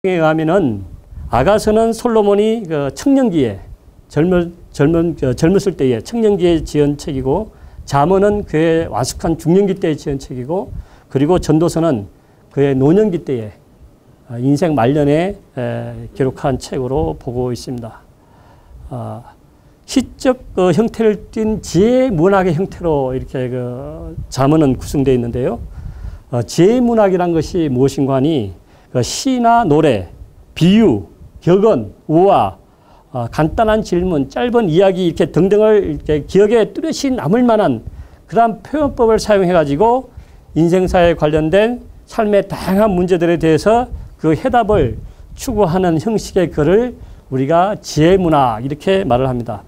에 의하면은 아가서는 솔로몬이 그 청년기에 젊었을 때에 청년기에 지은 책이고, 잠언은 그의 완숙한 중년기 때에 지은 책이고, 그리고 전도서는 그의 노년기 때에 인생 말년에 기록한 책으로 보고 있습니다. 시적 형태를 띤 지혜 문학의 형태로 이렇게 그 잠언은 구성되어 있는데요. 지혜 문학이란 것이 무엇인가 하니 시나 노래, 비유, 격언, 우화, 간단한 질문, 짧은 이야기 이렇게 등등을 이렇게 기억에 뚜렷이 남을 만한 그러한 표현법을 사용해 가지고 인생사에 관련된 삶의 다양한 문제들에 대해서 그 해답을 추구하는 형식의 글을 우리가 지혜문학 이렇게 말을 합니다.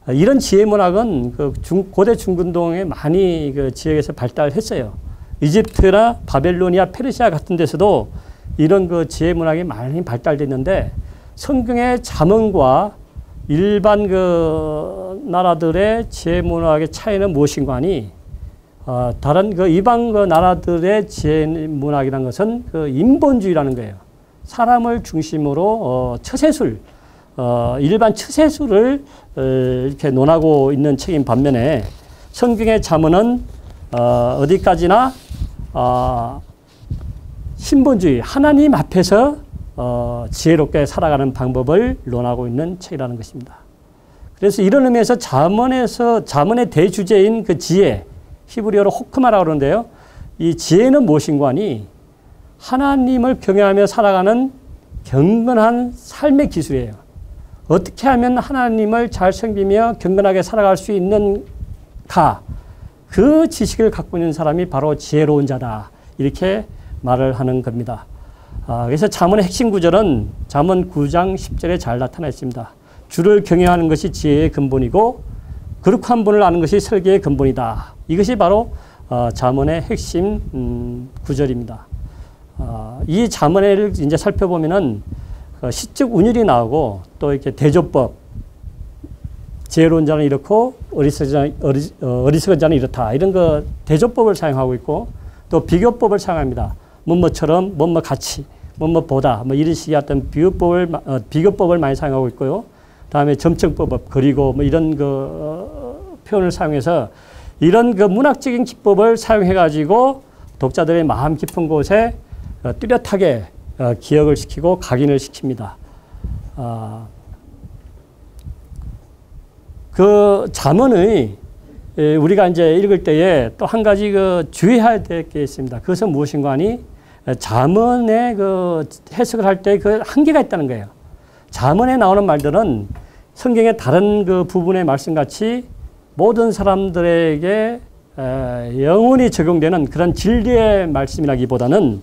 이런 지혜문학은 그 고대 중근동에 많이 그 지역에서 발달했어요. 이집트나 바벨로니아, 페르시아 같은 데서도 이런 그 지혜문학이 많이 발달됐는데, 성경의 잠언과 일반 그 나라들의 지혜문학의 차이는 무엇인가 하니, 다른 그 이방 그 나라들의 지혜문학이라는 것은 그 인본주의라는 거예요. 사람을 중심으로 처세술, 일반 처세술을 이렇게 논하고 있는 책인 반면에, 성경의 잠언은 어디까지나 신본주의, 하나님 앞에서 지혜롭게 살아가는 방법을 논하고 있는 책이라는 것입니다. 그래서 이런 의미에서 잠언의 대주제인 그 지혜, 히브리어로 호크마라고 그러는데요. 이 지혜는 무엇인가 하니 하나님을 경외하며 살아가는 경건한 삶의 기술이에요. 어떻게 하면 하나님을 잘 섬기며 경건하게 살아갈 수 있는가, 그 지식을 갖고 있는 사람이 바로 지혜로운 자다, 이렇게 말을 하는 겁니다. 그래서 잠언의 핵심 구절은 잠언 9장 10절에 잘 나타나 있습니다. 주를 경외하는 것이 지혜의 근본이고 거룩한 분을 아는 것이 설계의 근본이다. 이것이 바로 잠언의 핵심 구절입니다. 이 잠언을 이제 살펴보면은 시적 운율이 나오고, 또 이렇게 대조법, 지혜로운 자는 이렇고 어리석은 자는 이렇다, 이런 그 대조법을 사용하고 있고, 또 비교법을 사용합니다. 뭐뭐처럼, 뭐뭐 같이, 뭐뭐보다, 뭐 이런 식의 어떤 비교법을 많이 사용하고 있고요. 다음에 점층법, 그리고 뭐 이런 그 표현을 사용해서 이런 그 문학적인 기법을 사용해 가지고 독자들의 마음 깊은 곳에 뚜렷하게 기억을 시키고 각인을 시킵니다. 그 잠언의 우리가 이제 읽을 때에 또 한 가지 그 주의해야 될 게 있습니다. 그것은 무엇인가 하니 잠언의 그 해석을 할 때 그 한계가 있다는 거예요. 잠언에 나오는 말들은 성경의 다른 그 부분의 말씀같이 모든 사람들에게 영원히 적용되는 그런 진리의 말씀이라기보다는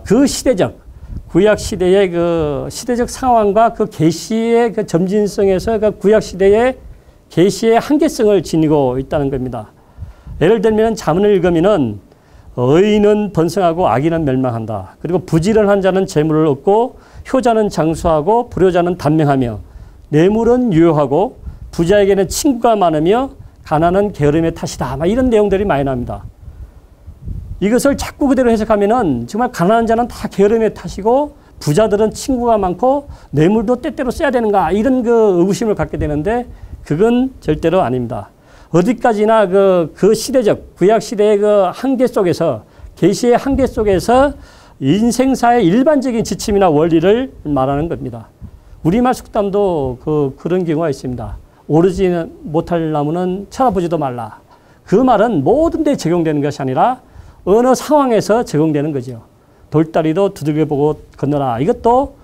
그 시대적, 구약 시대의 그 시대적 상황과 그 계시의 그 점진성에서 그 구약 시대의 계시의 한계성을 지니고 있다는 겁니다. 예를 들면 잠언을 읽으면은 의인은 번성하고 악인은 멸망한다. 그리고 부지런한 자는 재물을 얻고 효자는 장수하고 불효자는 단명하며 뇌물은 유효하고 부자에게는 친구가 많으며 가난은 게으름의 탓이다. 막 이런 내용들이 많이 나옵니다. 이것을 자꾸 그대로 해석하면은 정말 가난한 자는 다 게으름의 탓이고 부자들은 친구가 많고 뇌물도 때때로 써야 되는가, 이런 그 의구심을 갖게 되는데, 그건 절대로 아닙니다. 어디까지나 그 시대적, 구약 시대의 그 한계 속에서, 계시의 한계 속에서 인생사의 일반적인 지침이나 원리를 말하는 겁니다. 우리말 속담도 그런 경우가 있습니다. 오르지 못할 나무는 쳐다보지도 말라. 그 말은 모든 데 적용되는 것이 아니라 어느 상황에서 적용되는 거죠. 돌다리도 두들겨보고 건너라. 이것도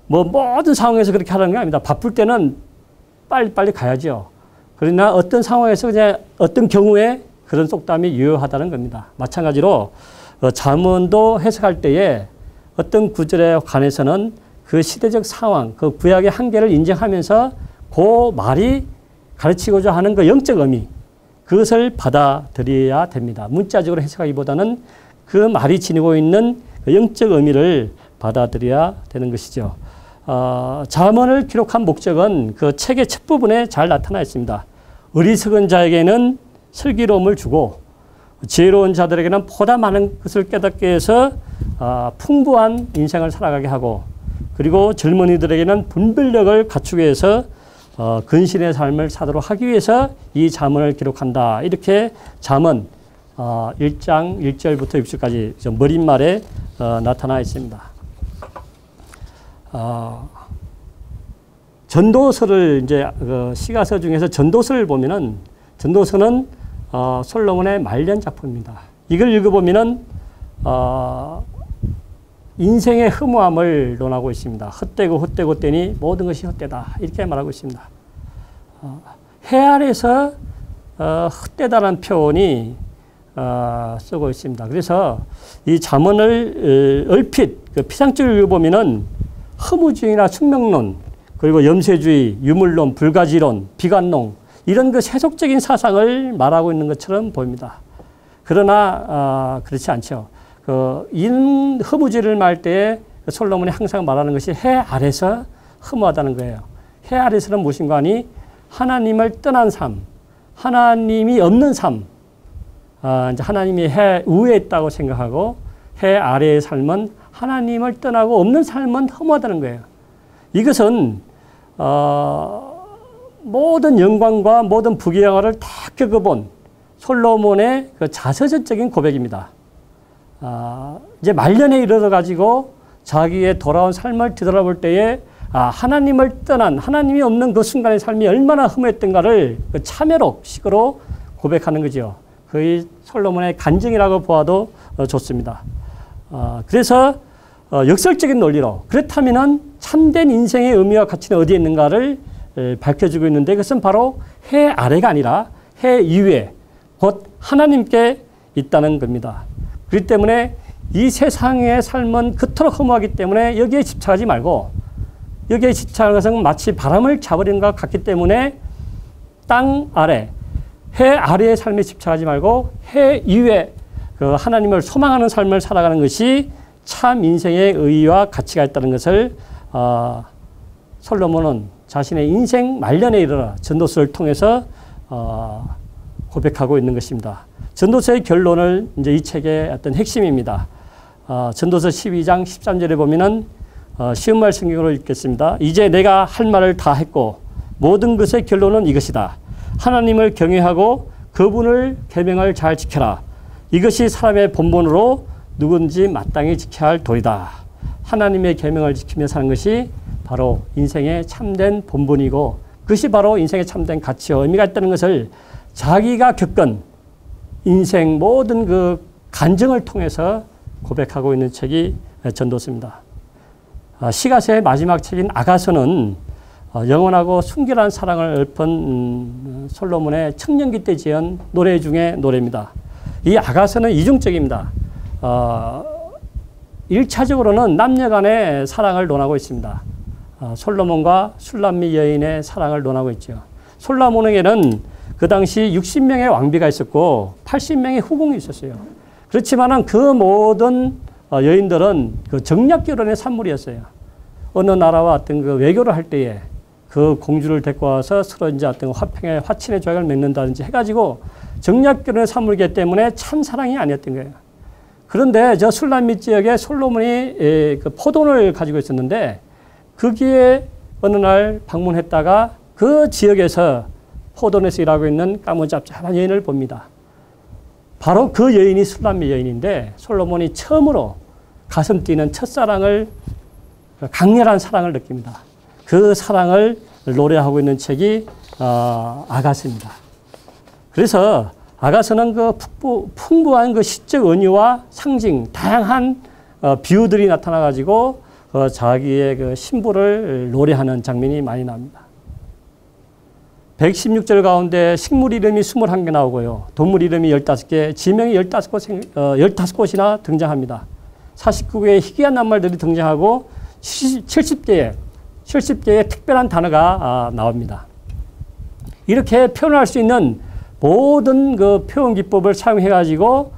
뭐 모든 상황에서 그렇게 하라는 게 아닙니다. 바쁠 때는 빨리빨리 가야죠. 그러나 어떤 상황에서 그냥 어떤 경우에 그런 속담이 유효하다는 겁니다. 마찬가지로 잠언도 해석할 때에 어떤 구절에 관해서는 그 시대적 상황, 그 구약의 한계를 인정하면서 그 말이 가르치고자 하는 그 영적 의미, 그것을 받아들여야 됩니다. 문자적으로 해석하기보다는 그 말이 지니고 있는 그 영적 의미를 받아들여야 되는 것이죠. 잠언을 기록한 목적은 그 책의 첫 부분에 잘 나타나 있습니다. 어리석은 자에게는 슬기로움을 주고 지혜로운 자들에게는 보다 많은 것을 깨닫게 해서 풍부한 인생을 살아가게 하고, 그리고 젊은이들에게는 분별력을 갖추기 위해서 근신의 삶을 사도록 하기 위해서 이 잠언을 기록한다. 이렇게 잠언 1장 1절부터 6절까지 머릿말에 나타나 있습니다. 전도서를 이제 시가서 중에서 전도서를 보면은, 전도서는 솔로몬의 말년 작품입니다. 이걸 읽어보면은 인생의 허무함을 논하고 있습니다. 헛되고 떼니 모든 것이 헛되다. 이렇게 말하고 있습니다. 해 아래서 헛되다라는 표현이 쓰고 있습니다. 그래서 이 잠언을 얼핏 피상적으로 읽어보면은 허무주의나 숙명론, 그리고 염세주의, 유물론, 불가지론, 비관론, 이런 그 세속적인 사상을 말하고 있는 것처럼 보입니다. 그러나 그렇지 않죠. 이런 허무주의를 말할 때 솔로몬이 항상 말하는 것이 해 아래서 허무하다는 거예요. 해 아래서는 무엇인가 하니 하나님을 떠난 삶, 하나님이 없는 삶, 이제 하나님이 해 위에 있다고 생각하고 해 아래의 삶은 하나님을 떠나고 없는 삶은 허무하다는 거예요. 이것은 모든 영광과 모든 부귀영화를 다 겪어본 솔로몬의 그 자서전적인 고백입니다. 이제 말년에 이르러 가지고 자기의 돌아온 삶을 뒤돌아볼 때에 하나님을 떠난, 하나님이 없는 그 순간의 삶이 얼마나 허무했던가를 그 참회록식으로 고백하는 거죠. 거의 솔로몬의 간증이라고 보아도 좋습니다. 그래서 역설적인 논리로 그렇다면은 참된 인생의 의미와 가치는 어디에 있는가를 밝혀주고 있는데, 그것은 바로 해 아래가 아니라 해 위에 곧 하나님께 있다는 겁니다. 그렇기 때문에 이 세상의 삶은 그토록 허무하기 때문에 여기에 집착하지 말고, 여기에 집착하는 것은 마치 바람을 잡으려는 것 같기 때문에 땅 아래, 해 아래의 삶에 집착하지 말고 해 위에 그 하나님을 소망하는 삶을 살아가는 것이 참 인생의 의의와 가치가 있다는 것을 솔로몬은 자신의 인생 말년에 이르러 전도서를 통해서 고백하고 있는 것입니다. 전도서의 결론을 이제 이 책의 어떤 핵심입니다. 전도서 12장 13절에 보면은 쉬운 말 성경으로 읽겠습니다. 이제 내가 할 말을 다 했고 모든 것의 결론은 이것이다. 하나님을 경외하고 그분을 계명을 잘 지켜라. 이것이 사람의 본분으로 누군지 마땅히 지켜야 할 도리다. 하나님의 계명을 지키며 사는 것이 바로 인생의 참된 본분이고, 그것이 바로 인생의 참된 가치와 의미가 있다는 것을 자기가 겪은 인생 모든 그 간증을 통해서 고백하고 있는 책이 전도서입니다. 시가서의 마지막 책인 아가서는 영원하고 순결한 사랑을 읊은 솔로몬의 청년기 때 지은 노래 중에 노래입니다. 이 아가서는 이중적입니다. 1차적으로는 남녀 간의 사랑을 논하고 있습니다. 솔로몬과 술람미 여인의 사랑을 논하고 있죠. 솔로몬에게는 그 당시 60명의 왕비가 있었고 80명의 후궁이 있었어요. 그렇지만은 그 모든 여인들은 그 정략 결혼의 산물이었어요. 어느 나라와 어떤 그 외교를 할 때에 그 공주를 데리고 와서 서로 이제 어떤 화평의 화친의 조약을 맺는다든지 해가지고 정략 결혼의 산물이기 때문에 참 사랑이 아니었던 거예요. 그런데 저 술람미 지역에 솔로몬이 그 포도원을 가지고 있었는데 거기에 어느 날 방문했다가 그 지역에서 포도원에서 일하고 있는 까무잡잡한 여인을 봅니다. 바로 그 여인이 술람미 여인인데 솔로몬이 처음으로 가슴 뛰는 첫사랑을, 강렬한 사랑을 느낍니다. 그 사랑을 노래하고 있는 책이 아가서입니다. 그래서 아가서는 그 풍부한 그 시적 은유와 상징, 다양한 비유들이 나타나가지고 자기의 그 신부를 노래하는 장면이 많이 나옵니다. 116절 가운데 식물 이름이 21개 나오고요. 동물 이름이 15개, 지명이 15곳이나 등장합니다. 49개의 희귀한 낱말들이 등장하고 70개의 특별한 단어가 나옵니다. 이렇게 표현할 수 있는 모든 그 표현 기법을 사용해가지고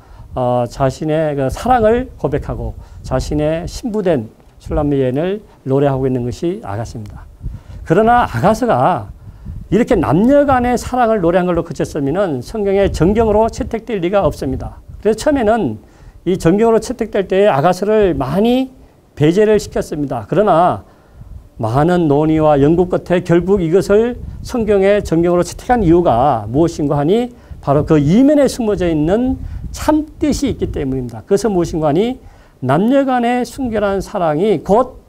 자신의 그 사랑을 고백하고 자신의 신부된 술람미 여인을 노래하고 있는 것이 아가서입니다. 그러나 아가서가 이렇게 남녀 간의 사랑을 노래한 걸로 그쳤으면 성경에 정경으로 채택될 리가 없습니다. 그래서 처음에는 이 정경으로 채택될 때에 아가서를 많이 배제를 시켰습니다. 그러나 많은 논의와 연구 끝에 결국 이것을 성경에 정경으로 채택한 이유가 무엇인가 하니 바로 그 이면에 숨어져 있는 참뜻이 있기 때문입니다. 그것은 무엇인가 하니 남녀 간의 순결한 사랑이 곧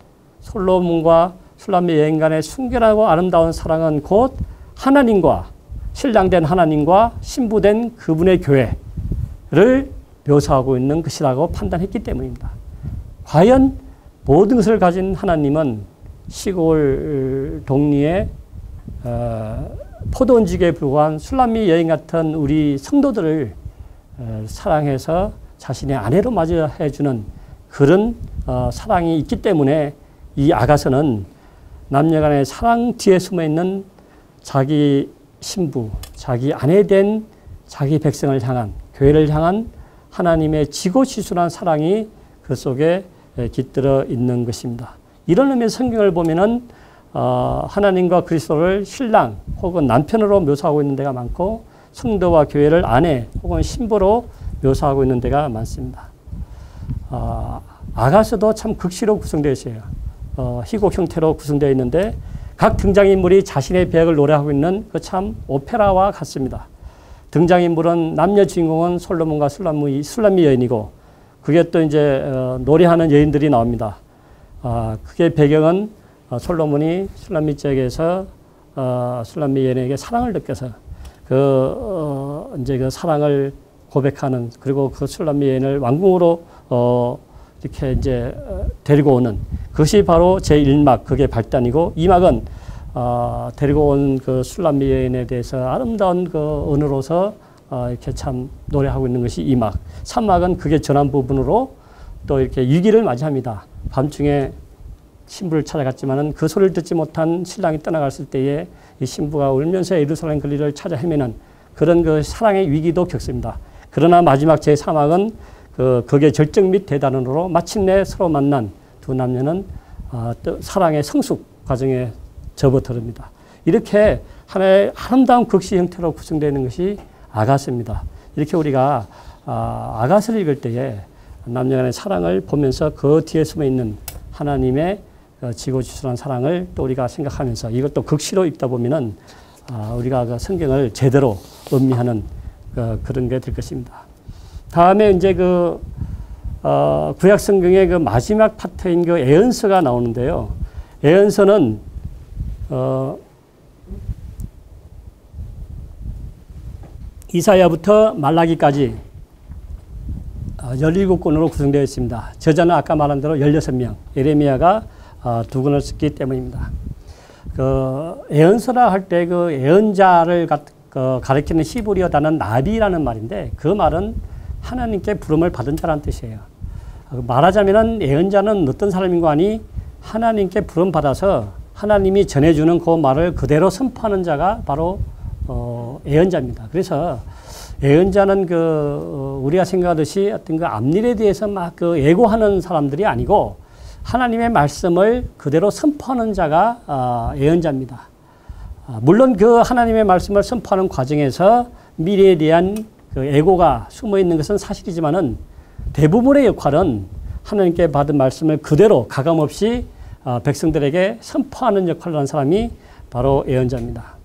솔로몬과 술람미 여인 간의 순결하고 아름다운 사랑은 곧 하나님과 신랑된 하나님과 신부된 그분의 교회를 묘사하고 있는 것이라고 판단했기 때문입니다. 과연 모든 것을 가진 하나님은 시골 동리에 포도원지기에 불과한 술람미 여인 같은 우리 성도들을 사랑해서 자신의 아내로 맞이해주는 그런 사랑이 있기 때문에 이 아가서는 남녀 간의 사랑 뒤에 숨어있는 자기 신부, 자기 아내 된 자기 백성을 향한, 교회를 향한 하나님의 지고지순한 사랑이 그 속에 깃들어 있는 것입니다. 이런 의미에서 성경을 보면은 하나님과 그리스도를 신랑 혹은 남편으로 묘사하고 있는 데가 많고 성도와 교회를 아내 혹은 신부로 묘사하고 있는 데가 많습니다. 아가서도 참 극시로 구성되어 있어요. 희곡 형태로 구성되어 있는데 각 등장인물이 자신의 배역을 노래하고 있는 그 참 오페라와 같습니다. 등장인물은 남녀 주인공은 솔로몬과 술람미 여인이고 그게 또 이제 노래하는 여인들이 나옵니다. 그게 배경은 솔로몬이 술람미 댁에서 술람미 여인에게 사랑을 느껴서 이제 그 사랑을 고백하는 그리고 그 술람미 여인을 왕궁으로 이렇게 이제 데리고 오는 그것이 바로 제1막 그게 발단이고 2막은 데리고 온 그 술람미 여인에 대해서 아름다운 그 언어로서 이렇게 참 노래하고 있는 것이 2막. 3막은 그게 전한 부분으로 또 이렇게 위기를 맞이합니다. 밤중에 신부를 찾아갔지만은 그 소리를 듣지 못한 신랑이 떠나갔을 때에 이 신부가 울면서 예루살렘 거리를 찾아 헤매는 그런 그 사랑의 위기도 겪습니다. 그러나 마지막 제3막은 거기에 절정 및 대단으로 마침내 서로 만난 두 남녀는 또 사랑의 성숙 과정에 접어들습니다. 이렇게 하나의 아름다운 극시 형태로 구성되어 있는 것이 아가서입니다. 이렇게 우리가 아가서를 읽을 때에 남녀 간의 사랑을 보면서 그 뒤에 숨어 있는 하나님의 지고지순한 사랑을 또 우리가 생각하면서 이것도 극시로 읽다 보면은 우리가 그 성경을 제대로 음미하는 그런 게 될 것입니다. 다음에 이제 구약 성경의 그 마지막 파트인 그 예언서가 나오는데요. 예언서는 이사야부터 말라기까지 17권으로 구성되어 있습니다. 저자는 아까 말한 대로 16명, 예레미야가 2권을 썼기 때문입니다. 예언서라 할 때 그 예언자를 가리키는 히브리어 단어는 나비라는 말인데 그 말은 하나님께 부름을 받은 자라는 뜻이에요. 말하자면 예언자는 어떤 사람인가 하니 하나님께 부름 받아서 하나님이 전해주는 그 말을 그대로 선포하는 자가 바로 예언자입니다. 그래서 예언자는 우리가 생각하듯이 어떤 그 앞일에 대해서 막 예고하는 사람들이 아니고 하나님의 말씀을 그대로 선포하는 자가 예언자입니다. 물론 그 하나님의 말씀을 선포하는 과정에서 미래에 대한 예고가 숨어 있는 것은 사실이지만은 대부분의 역할은 하나님께 받은 말씀을 그대로 가감없이 백성들에게 선포하는 역할을 하는 사람이 바로 예언자입니다.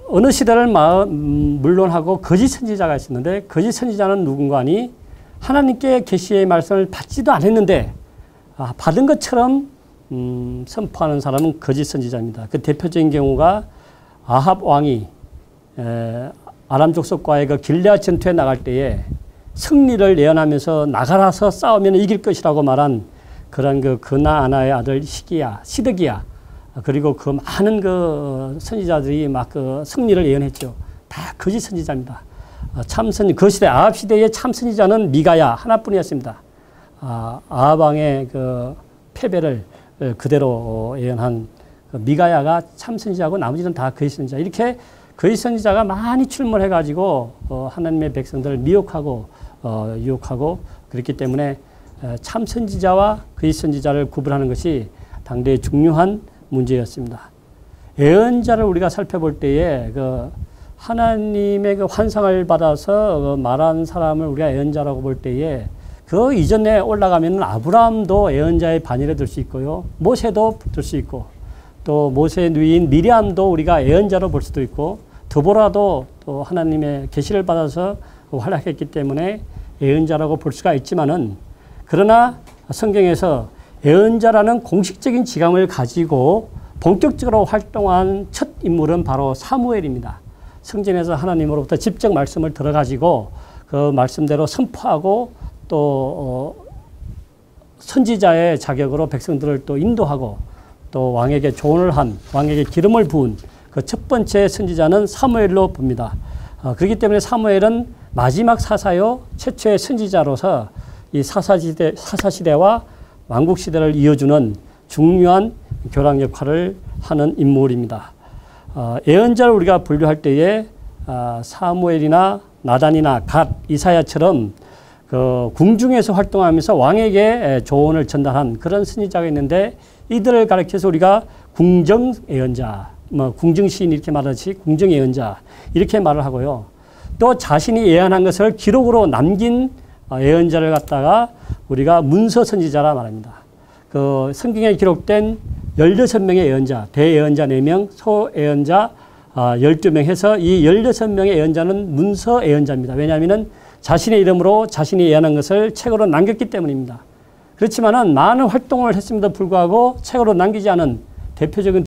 어느 시대를 물론하고 거짓 선지자가 있었는데 거짓 선지자는 누군가 하니 하나님께 계시의 말씀을 받지도 않았는데 받은 것처럼 선포하는 사람은 거짓 선지자입니다. 그 대표적인 경우가 아합 왕이 아람 족속과의 그 길르앗 전투에 나갈 때에 승리를 예언하면서 나가라서 싸우면 이길 것이라고 말한 그런 그나아나의 아들 시드기야 그리고 그 많은 그 선지자들이 막 승리를 예언했죠. 다 거짓 선지자입니다. 그 시대 아합 시대의 참 선지자는 미가야 하나뿐이었습니다. 아합 왕의 그 패배를 그대로 예언한 미가야가 참 선지자고 나머지는 다 거짓 선지자. 이렇게 거짓 선지자가 많이 출몰해가지고 하나님의 백성들을 미혹하고 유혹하고 그렇기 때문에 참 선지자와 거짓 선지자를 구분하는 것이 당대의 중요한 문제였습니다. 예언자를 우리가 살펴볼 때에 그 하나님의 그 환상을 받아서 말한 사람을 우리가 예언자라고 볼 때에 그 이전에 올라가면 아브라함도 예언자의 반열에 들 수 있고요. 모세도 들 수 있고 또 모세의 누이인 미리암도 우리가 예언자로 볼 수도 있고 드보라도 또 하나님의 계시를 받아서 활약했기 때문에 예언자라고 볼 수가 있지만은 그러나 성경에서 예언자라는 공식적인 직함을 가지고 본격적으로 활동한 첫 인물은 바로 사무엘입니다. 성전에서 하나님으로부터 직접 말씀을 들어가지고 그 말씀대로 선포하고 또 선지자의 자격으로 백성들을 또 인도하고 또 왕에게 조언을 한, 왕에게 기름을 부은 그 첫 번째 선지자는 사무엘로 봅니다. 그렇기 때문에 사무엘은 마지막 사사요 최초의 선지자로서 이 사사시대와 왕국시대를 이어주는 중요한 교랑 역할을 하는 인물입니다. 예언자를 우리가 분류할 때에 사무엘이나 나단이나 갓, 이사야처럼 그 궁중에서 활동하면서 왕에게 조언을 전달한 그런 선지자가 있는데 이들을 가리켜서 우리가 궁정 예언자, 궁정 시인 이렇게 말하듯이 궁정 예언자 이렇게 말을 하고요. 또 자신이 예언한 것을 기록으로 남긴 예언자를 갖다가 우리가 문서 선지자라 말합니다. 그 성경에 기록된 16명의 예언자, 대예언자 4명, 소예언자 12명 해서 이 16명의 예언자는 문서 예언자입니다. 왜냐하면 자신의 이름으로 자신이 예언한 것을 책으로 남겼기 때문입니다. 그렇지만은 많은 활동을 했음에도 불구하고 책으로 남기지 않은 대표적인